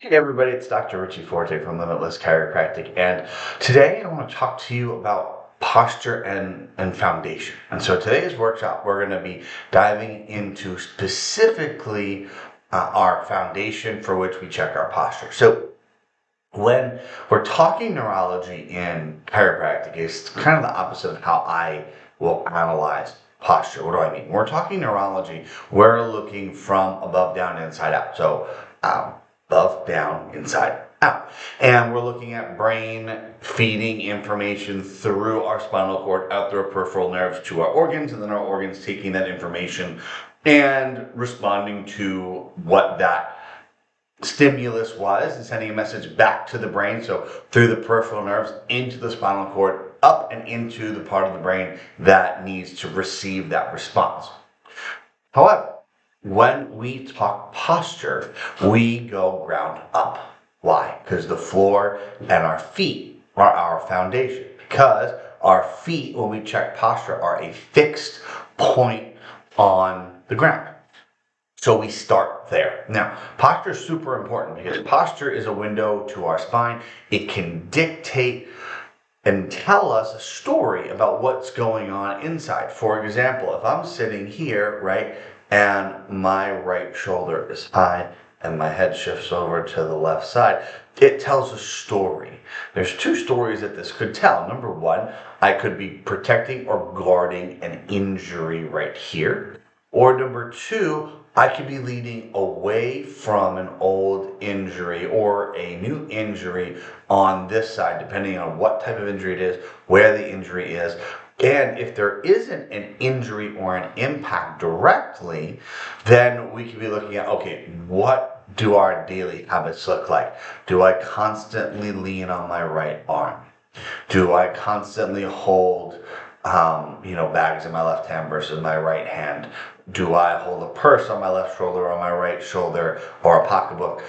Hey everybody, it's Dr. Richie Forte from Limitless Chiropractic, and today I want to talk to you about posture and foundation. And so today's workshop, we're going to be diving into specifically our foundation for which we check our posture. So when we're talking neurology in chiropractic, it's kind of the opposite of how I will analyze posture. What do I mean? When we're talking neurology, we're looking from above, down, inside out. So above, down, inside out. And we're looking at brain feeding information through our spinal cord out through our peripheral nerves to our organs, and then our organs taking that information and responding to what that stimulus was and sending a message back to the brain. So through the peripheral nerves into the spinal cord, up and into the part of the brain that needs to receive that response. However, when we talk posture, we go ground up. Why? Because the floor and our feet are our foundation. Because our feet, when we check posture, are a fixed point on the ground. So we start there. Now, posture is super important because posture is a window to our spine. It can dictate and tell us a story about what's going on inside. For example, if I'm sitting here, right, and my right shoulder is high and my head shifts over to the left side, it tells a story. There's two stories that this could tell. Number one, I could be protecting or guarding an injury right here. Or number two, I could be leading away from an old injury or a new injury on this side, depending on what type of injury it is, where the injury is. And if there isn't an injury or an impact directly, then we could be looking at, okay, what do our daily habits look like? Do I constantly lean on my right arm? Do I constantly hold bags in my left hand versus my right hand? Do I hold a purse on my left shoulder or my right shoulder or a pocketbook?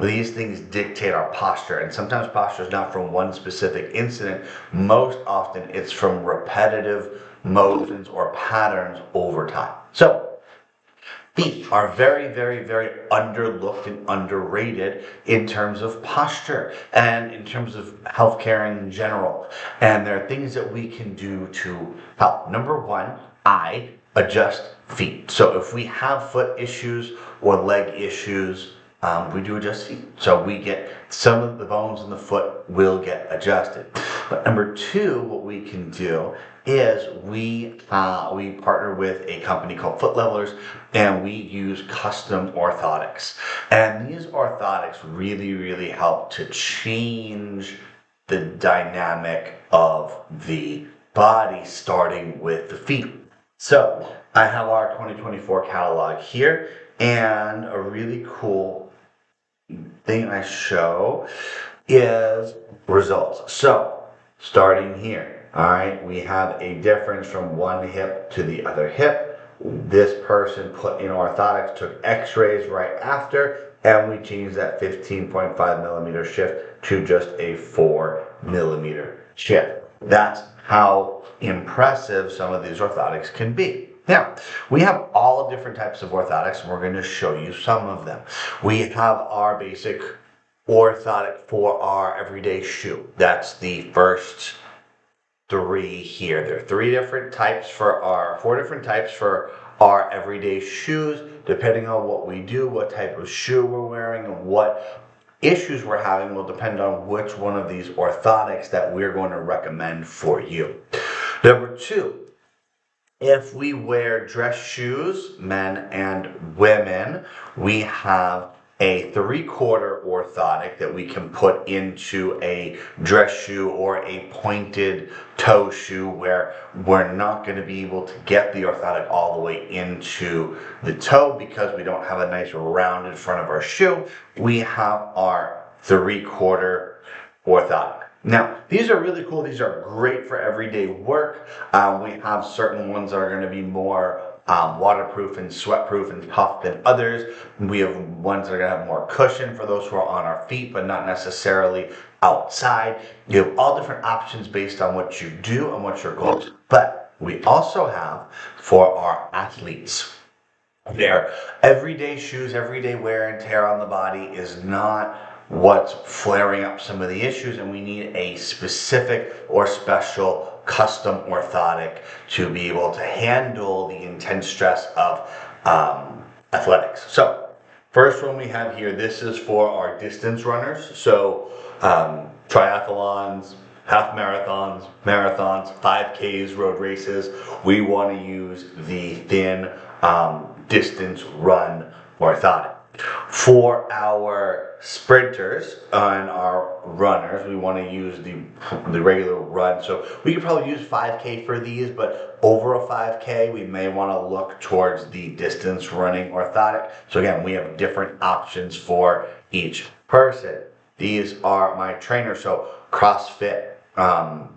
These things dictate our posture, and sometimes posture is not from one specific incident. Most often it's from repetitive motions or patterns over time. So feet are very, very, very underlooked and underrated in terms of posture and in terms of healthcare in general. And there are things that we can do to help. Number one, I adjust feet. So if we have foot issues or leg issues, we do adjust feet. So we get some of the bones in the foot will get adjusted. But number two, what we can do is we partner with a company called Foot Levelers, and we use custom orthotics. And these orthotics really, really help to change the dynamic of the body, starting with the feet. So I have our 2024 catalog here, and a really cool thing I show is results. So starting here, all right, we have a difference from one hip to the other hip. This person put in orthotics, took x-rays right after, and we changed that 15.5 millimeter shift to just a 4 millimeter shift. That's how impressive some of these orthotics can be. Now, we have all different types of orthotics, and we're going to show you some of them. We have our basic orthotic for our everyday shoe. That's the first three here. There are four different types for our everyday shoes, depending on what we do, what type of shoe we're wearing, and what issues we're having will depend on which one of these orthotics that we're going to recommend for you. Number two, if we wear dress shoes, men and women, we have a 3/4 orthotic that we can put into a dress shoe or a pointed toe shoe where we're not going to be able to get the orthotic all the way into the toe because we don't have a nice rounded front of our shoe. We have our 3/4 orthotic. Now, these are really cool. These are great for everyday work. We have certain ones that are going to be more waterproof and sweatproof and tough than others. We have ones that are going to have more cushion for those who are on our feet, but not necessarily outside. You have all different options based on what you do and what your goals. But we also have for our athletes. Their everyday shoes, everyday wear and tear on the body is not what's flaring up some of the issues, and we need a specific or special custom orthotic to be able to handle the intense stress of athletics. So first one we have here, this is for our distance runners. So triathlons, half marathons, 5Ks, road races. We want to use the thin distance run orthotic. For our sprinters and our runners, we want to use the regular run. So we could probably use 5K for these, but over a 5K, we may want to look towards the distance running orthotic. So again, we have different options for each person. These are my trainers. So CrossFit, our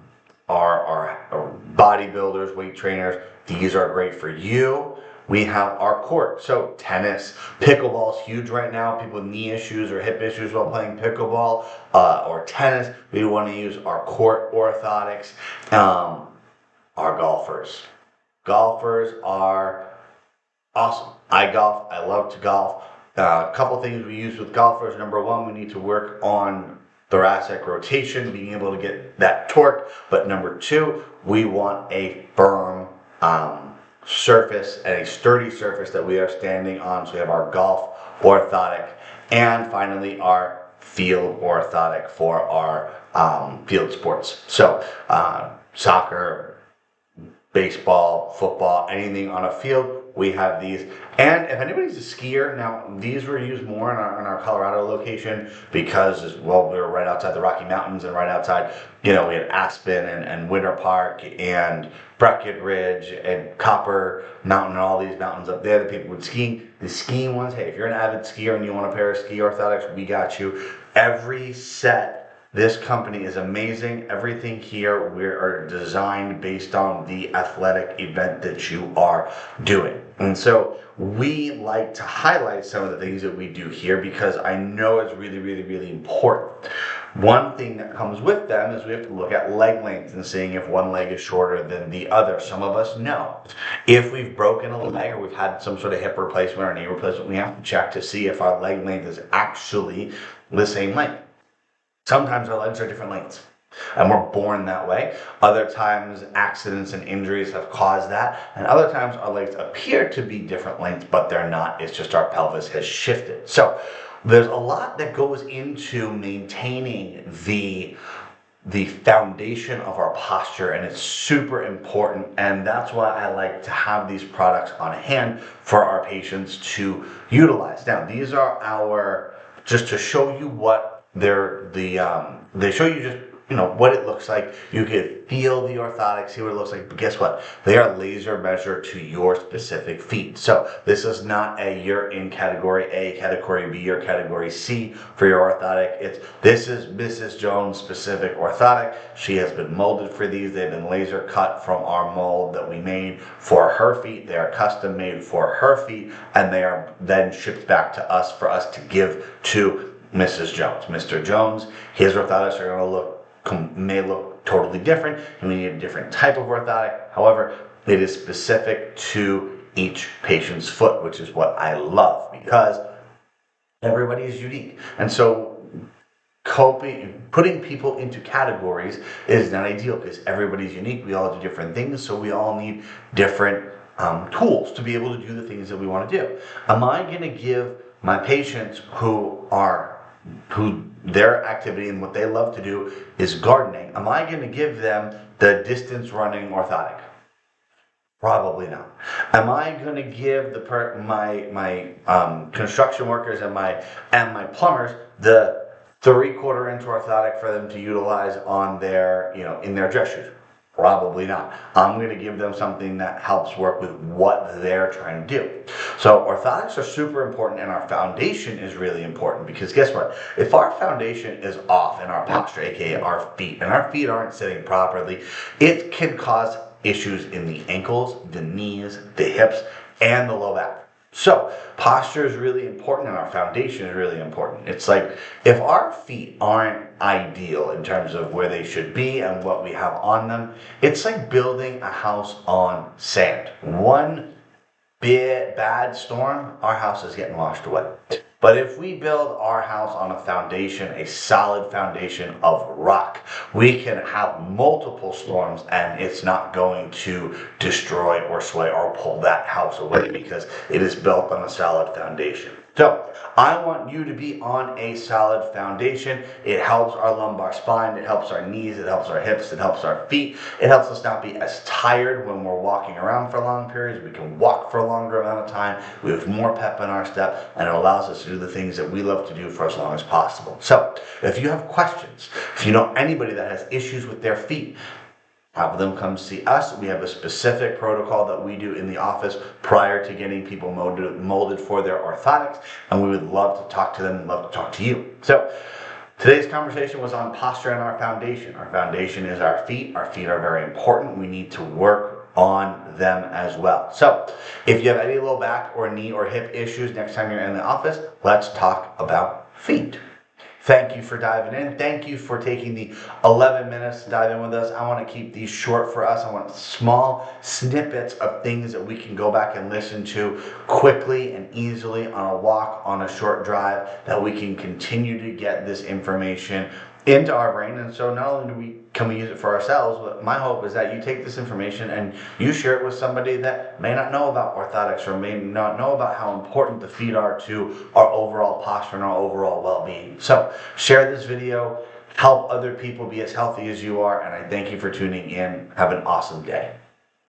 bodybuilders, weight trainers, these are great for you. We have our court. So tennis, pickleball is huge right now. People with knee issues or hip issues while playing pickleball or tennis, we want to use our court orthotics. Our golfers. Golfers are awesome. I golf. I love to golf. A couple things we use with golfers. Number one, we need to work on thoracic rotation, being able to get that torque. But number two, we want a firm surface and a sturdy surface that we are standing on. So we have our golf orthotic, and finally our field orthotic for our field sports. So soccer, baseball, football, anything on a field, we have these. And if anybody's a skier, now these were used more in our Colorado location because, well, we were right outside the Rocky Mountains and right outside, we had Aspen and Winter Park and Breckenridge and Copper Mountain and all these mountains up there that people would skiing. The skiing ones, hey, if you're an avid skier and you want a pair of ski orthotics, we got you. Every set. This company is amazing. Everything here we are designed based on the athletic event that you are doing. And so we like to highlight some of the things that we do here because I know it's really, really, really important. One thing that comes with them is we have to look at leg length and seeing if one leg is shorter than the other. Some of us know. If we've broken a leg or we've had some sort of hip replacement or knee replacement, we have to check to see if our leg length is actually the same length. Sometimes our legs are different lengths, and we're born that way. Other times, accidents and injuries have caused that, and other times our legs appear to be different lengths, but they're not. It's just our pelvis has shifted. So there's a lot that goes into maintaining the foundation of our posture, and it's super important, and that's why I like to have these products on hand for our patients to utilize. Now, these are our, just to show you what they show you just what it looks like. You can feel the orthotic, see what it looks like, but guess what? They are laser measured to your specific feet. So this is not you're in category A, category B, or category C for your orthotic. This is Mrs. Jones' specific orthotic. She has been molded for these. They've been laser cut from our mold that we made for her feet. They are custom made for her feet, and they are then shipped back to us for us to give to Mrs. Jones. Mr. Jones, his orthotics are going to may look totally different, and we need a different type of orthotic. However, it is specific to each patient's foot, which is what I love because everybody is unique. And so putting people into categories is not ideal because everybody's unique. We all do different things, so we all need different tools to be able to do the things that we want to do. Am I going to give my patients who their activity and what they love to do is gardening, am I going to give them the distance running orthotic? Probably not. Am I going to give my construction workers and my plumbers the 3/4 inch orthotic for them to utilize on their in their dress shoes? Probably not. I'm going to give them something that helps work with what they're trying to do. So orthotics are super important, and our foundation is really important because guess what? If our foundation is off in our posture, aka our feet, and our feet aren't sitting properly, it can cause issues in the ankles, the knees, the hips, and the low back. So posture is really important and our foundation is really important. It's like if our feet aren't ideal in terms of where they should be and what we have on them, it's like building a house on sand. One bad storm, our house is getting washed away. But if we build our house on a foundation, a solid foundation of rock, we can have multiple storms and it's not going to destroy or sway or pull that house away because it is built on a solid foundation. So I want you to be on a solid foundation. It helps our lumbar spine, it helps our knees, it helps our hips, it helps our feet. It helps us not be as tired when we're walking around for long periods. We can walk for a longer amount of time. We have more pep in our step, and it allows us to do the things that we love to do for as long as possible. So if you have questions, if you know anybody that has issues with their feet, have them come see us. We have a specific protocol that we do in the office prior to getting people molded for their orthotics, and we would love to talk to them and love to talk to you. So today's conversation was on posture and our foundation. Our foundation is our feet. Our feet are very important. We need to work on them as well. So if you have any low back or knee or hip issues next time you're in the office, let's talk about feet. Thank you for diving in. Thank you for taking the 11 minutes to dive in with us. I want to keep these short for us. I want small snippets of things that we can go back and listen to quickly and easily on a walk, on a short drive, that we can continue to get this information into our brain. And so not only can we use it for ourselves, but my hope is that you take this information and you share it with somebody that may not know about orthotics or may not know about how important the feet are to our overall posture and our overall well-being. So share this video, help other people be as healthy as you are, and I thank you for tuning in. Have an awesome day.